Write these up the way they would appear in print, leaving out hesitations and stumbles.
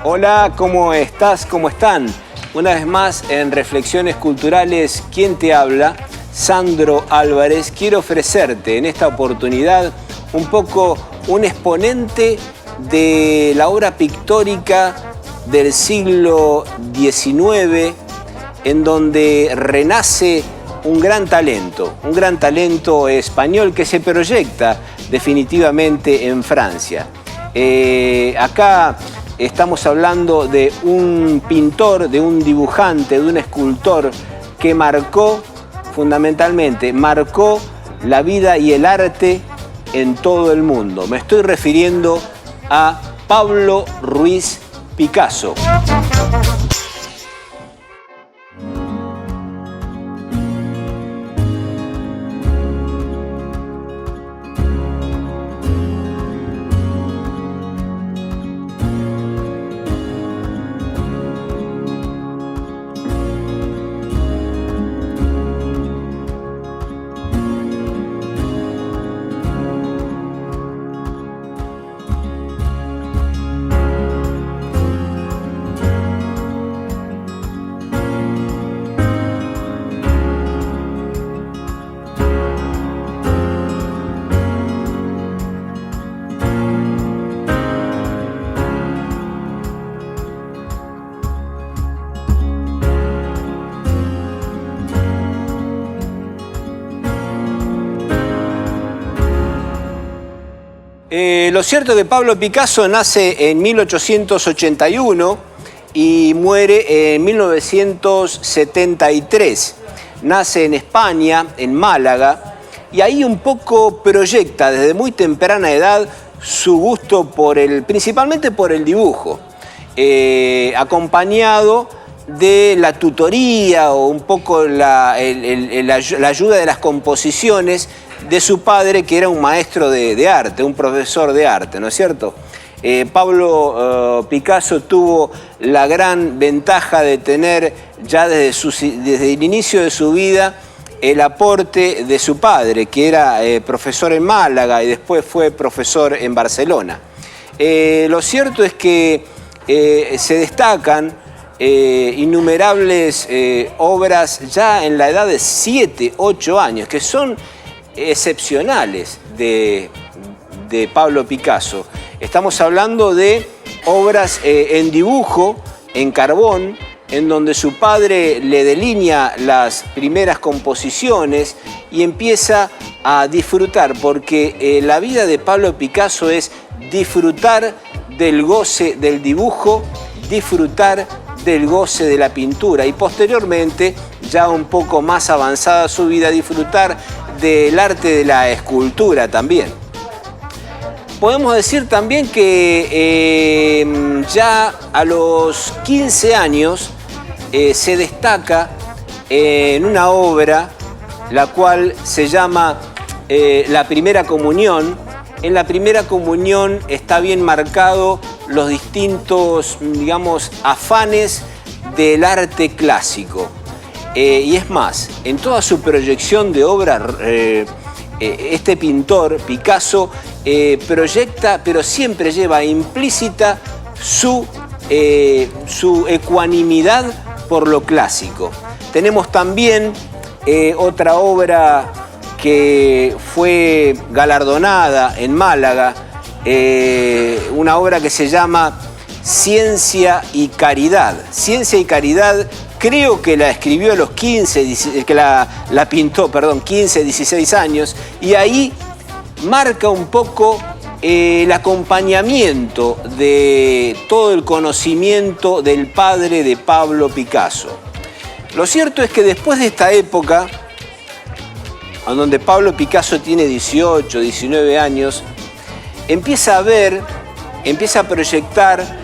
Hola, ¿cómo estás? ¿Cómo están? Una vez más en Reflexiones Culturales, ¿quién te habla? Sandro Álvarez. Quiero ofrecerte en esta oportunidad un poco un exponente de la obra pictórica del siglo XIX, en donde renace un gran talento español que se proyecta definitivamente en Francia. Acá estamos hablando de un pintor, de un dibujante, de un escultor que fundamentalmente marcó la vida y el arte en todo el mundo. Me estoy refiriendo a Pablo Ruiz Picasso. Lo cierto es que Pablo Picasso nace en 1881 y muere en 1973. Nace en España, en Málaga, y ahí un poco proyecta desde muy temprana edad su gusto principalmente por el dibujo, acompañado de la tutoría o un poco la ayuda de las composiciones de su padre, que era un maestro de arte, un profesor de arte, ¿no es cierto? Pablo Picasso tuvo la gran ventaja de tener ya desde el inicio de su vida el aporte de su padre, que era profesor en Málaga y después fue profesor en Barcelona. Lo cierto es que se destacan innumerables obras ya en la edad de 7, 8 años, que son excepcionales de Pablo Picasso. Estamos hablando de obras en dibujo, en carbón, en donde su padre le delinea las primeras composiciones y empieza a disfrutar, porque la vida de Pablo Picasso es disfrutar del goce del dibujo, disfrutar del goce de la pintura y posteriormente, ya un poco más avanzada su vida, disfrutar del arte de la escultura también. Podemos decir también que ya a los 15 años se destaca en una obra la cual se llama La Primera Comunión. En la Primera Comunión está bien marcado los distintos, digamos, afanes del arte clásico. Y es más, en toda su proyección de obra, este pintor, Picasso, proyecta, pero siempre lleva implícita su ecuanimidad por lo clásico. Tenemos también otra obra que fue galardonada en Málaga, una obra que se llama Ciencia y Caridad. Ciencia y Caridad, creo que la escribió a los 15, que la pintó, 15, 16 años, y ahí marca un poco el acompañamiento de todo el conocimiento del padre de Pablo Picasso. Lo cierto es que después de esta época, en donde Pablo Picasso tiene 18, 19 años, empieza a proyectar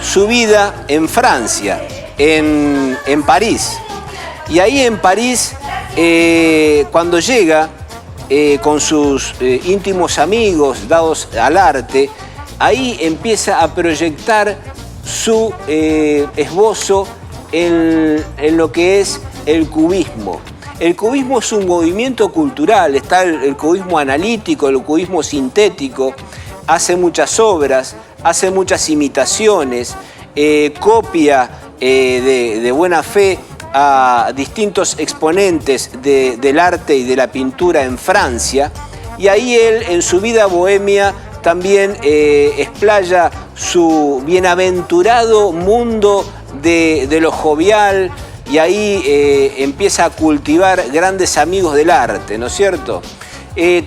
su vida en Francia, en París. Y ahí en París, cuando llega con sus íntimos amigos dados al arte, ahí empieza a proyectar su esbozo en lo que es el cubismo. El cubismo es un movimiento cultural, está el cubismo analítico, el cubismo sintético, hace muchas obras, hace muchas imitaciones, copia de buena fe a distintos exponentes del arte y de la pintura en Francia, y ahí él, en su vida bohemia, también explaya su bienaventurado mundo de lo jovial, y ahí empieza a cultivar grandes amigos del arte, ¿no es cierto?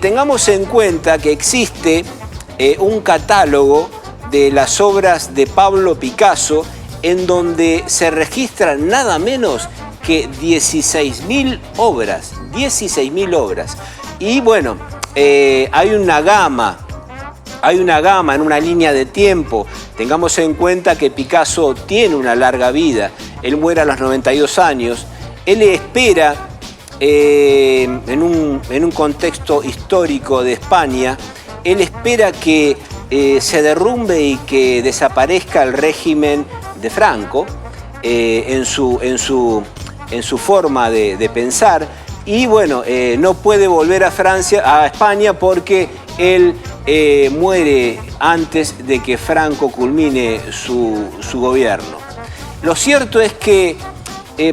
Tengamos en cuenta que existe un catálogo de las obras de Pablo Picasso en donde se registran nada menos que 16.000 obras, 16.000 obras. Y bueno, hay una gama en una línea de tiempo. Tengamos en cuenta que Picasso tiene una larga vida. Él muere a los 92 años. Él espera, en un contexto histórico de España, él espera que se derrumbe y que desaparezca el régimen de Franco en su forma de pensar. Y bueno, no puede volver a España porque él muere antes de que Franco culmine su gobierno. Lo cierto es que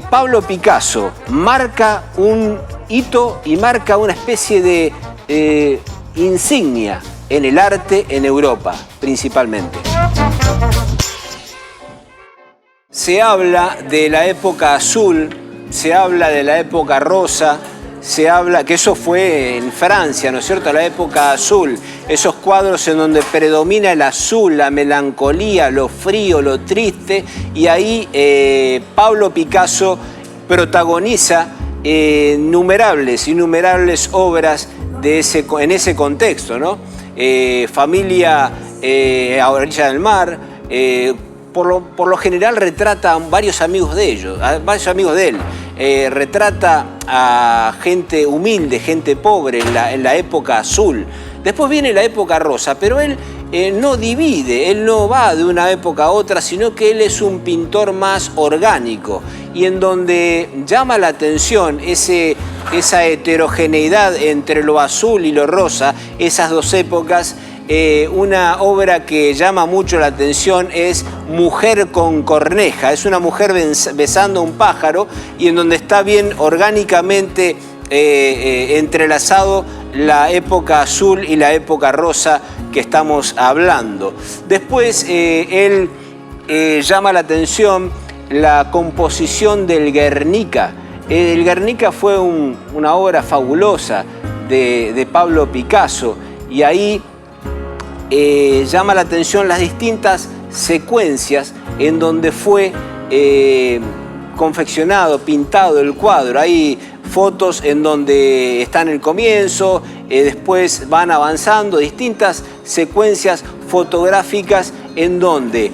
Pablo Picasso marca un hito y marca una especie de insignia en el arte en Europa, principalmente. Se habla de la época azul, se habla de la época rosa, se habla que eso fue en Francia, ¿no es cierto?, la época azul, esos cuadros en donde predomina el azul, la melancolía, lo frío, lo triste, y ahí Pablo Picasso protagoniza innumerables obras en ese contexto, ¿no? Familia a orilla del mar, por lo general retrata a varios amigos de él, retrata a gente humilde, gente pobre en la época azul. Después viene la época rosa, pero él no divide, él no va de una época a otra, sino que él es un pintor más orgánico, y en donde llama la atención esa heterogeneidad entre lo azul y lo rosa, esas dos épocas. Una obra que llama mucho la atención es Mujer con corneja. Es una mujer besando a un pájaro, y en donde está bien orgánicamente entrelazado la época azul y la época rosa que estamos hablando. Después él llama la atención la composición del Guernica. El Guernica fue una obra fabulosa de Pablo Picasso, y ahí llama la atención las distintas secuencias en donde fue confeccionado, pintado el cuadro. Hay fotos en donde está en el comienzo, después van avanzando, distintas secuencias fotográficas en donde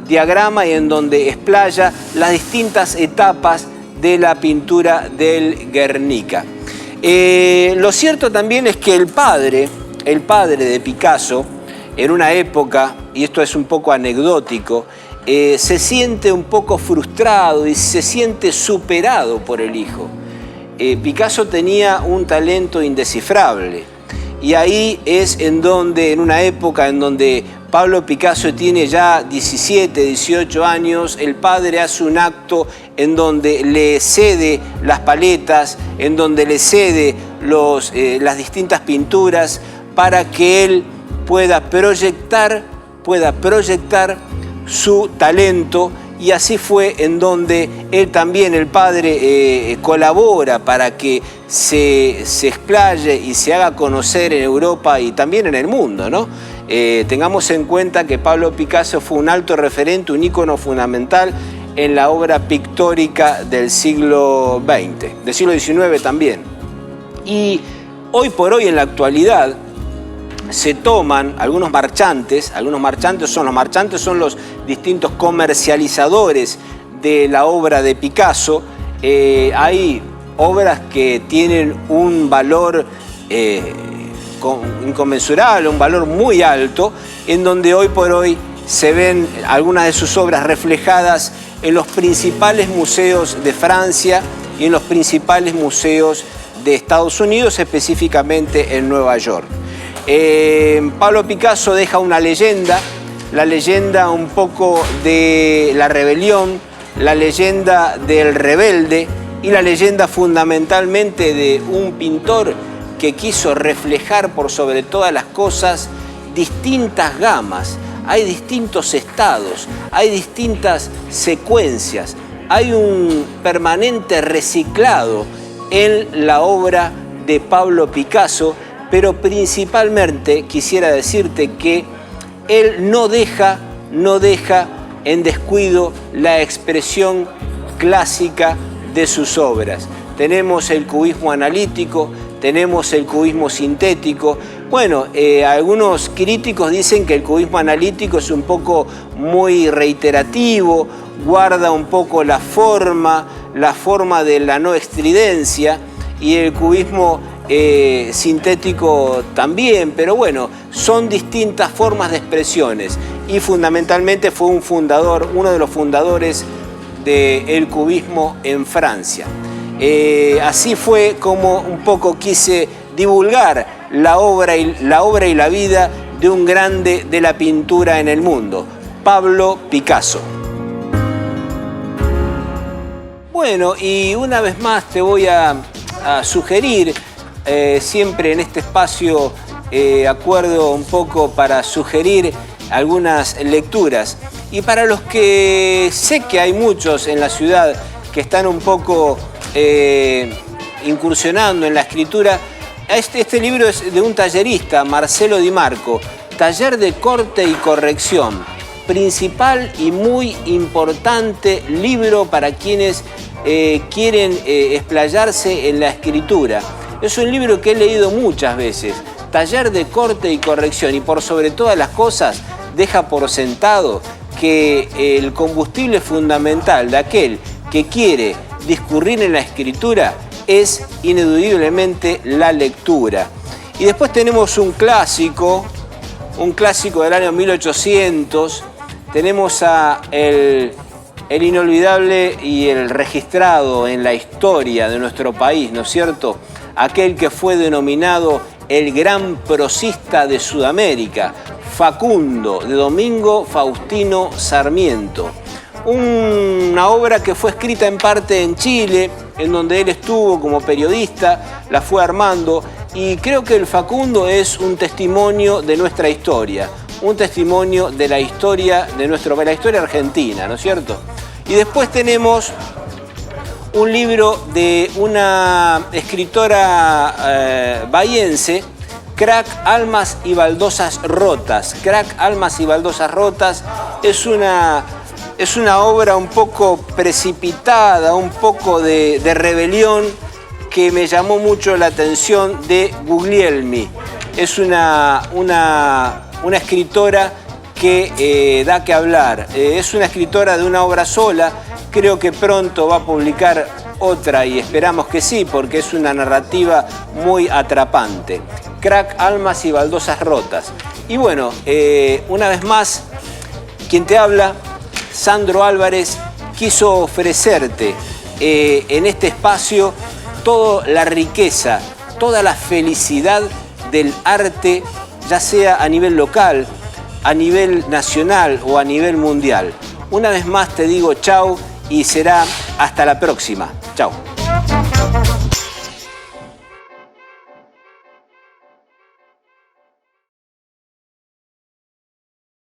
diagrama y en donde explaya las distintas etapas de la pintura del Guernica. Lo cierto también es que el padre de Picasso, en una época, y esto es un poco anecdótico, se siente un poco frustrado y se siente superado por el hijo. Picasso tenía un talento indescifrable, y ahí es en una época en donde Pablo Picasso tiene ya 17, 18 años, el padre hace un acto en donde le cede las paletas, en donde le cede las distintas pinturas, para que él pueda proyectar su talento. Y así fue en donde él también, el padre, colabora para que se explaye y se haga conocer en Europa y también en el mundo, ¿no? Tengamos en cuenta que Pablo Picasso fue un alto referente, un ícono fundamental en la obra pictórica del siglo XX, del siglo XIX también. Y hoy por hoy, en la actualidad, se toman algunos marchantes son los distintos comercializadores de la obra de Picasso. Hay obras que tienen un valor inconmensurable, un valor muy alto, en donde hoy por hoy se ven algunas de sus obras reflejadas en los principales museos de Francia y en los principales museos de Estados Unidos, específicamente en Nueva York. Pablo Picasso deja una leyenda la leyenda un poco de la rebelión, la leyenda del rebelde y la leyenda fundamentalmente de un pintor que quiso reflejar por sobre todas las cosas distintas gamas. Hay distintos estados, hay distintas secuencias, hay un permanente reciclado en la obra de Pablo Picasso, pero principalmente quisiera decirte que él no deja en descuido la expresión clásica de sus obras. Tenemos el cubismo analítico, tenemos el cubismo sintético. Bueno, algunos críticos dicen que el cubismo analítico es un poco muy reiterativo, guarda un poco la forma de la no estridencia, y el cubismo sintético también, pero bueno, son distintas formas de expresiones, y fundamentalmente fue uno de los fundadores del cubismo en Francia. Así fue como un poco quise divulgar la obra y la vida de un grande de la pintura en el mundo, Pablo Picasso. Bueno, y una vez más te voy a sugerir, siempre en este espacio acuerdo un poco para sugerir algunas lecturas. Y para los que sé que hay muchos en la ciudad que están un poco incursionando en la escritura, este libro es de un tallerista, Marcelo Di Marco, Taller de Corte y Corrección, principal y muy importante libro para quienes quieren explayarse en la escritura. Es un libro que he leído muchas veces, Taller de Corte y Corrección, y por sobre todas las cosas deja por sentado que el combustible fundamental de aquel que quiere discurrir en la escritura es ineludiblemente la lectura. Y después tenemos un clásico del año 1800, tenemos el inolvidable y el registrado en la historia de nuestro país, ¿no es cierto? Aquel que fue denominado el gran prosista de Sudamérica, Facundo, de Domingo Faustino Sarmiento. Una obra que fue escrita en parte en Chile, en donde él estuvo como periodista, la fue armando, y creo que el Facundo es un testimonio de nuestra historia, un testimonio de la historia de la historia argentina, ¿no es cierto? Y después tenemos un libro de una escritora bahiense, Crack, Almas y Baldosas Rotas. Crack, Almas y Baldosas Rotas es una obra un poco precipitada, un poco de rebelión, que me llamó mucho la atención, de Guglielmi. Es una escritora que da que hablar. Es una escritora de una obra sola. Creo que pronto va a publicar otra, y esperamos que sí, porque es una narrativa muy atrapante. Crack, Almas y Baldosas Rotas. Y bueno, una vez más, quien te habla, Sandro Álvarez, quiso ofrecerte en este espacio toda la riqueza, toda la felicidad del arte, ya sea a nivel local, a nivel nacional o a nivel mundial. Una vez más te digo chau, y será hasta la próxima. Chau.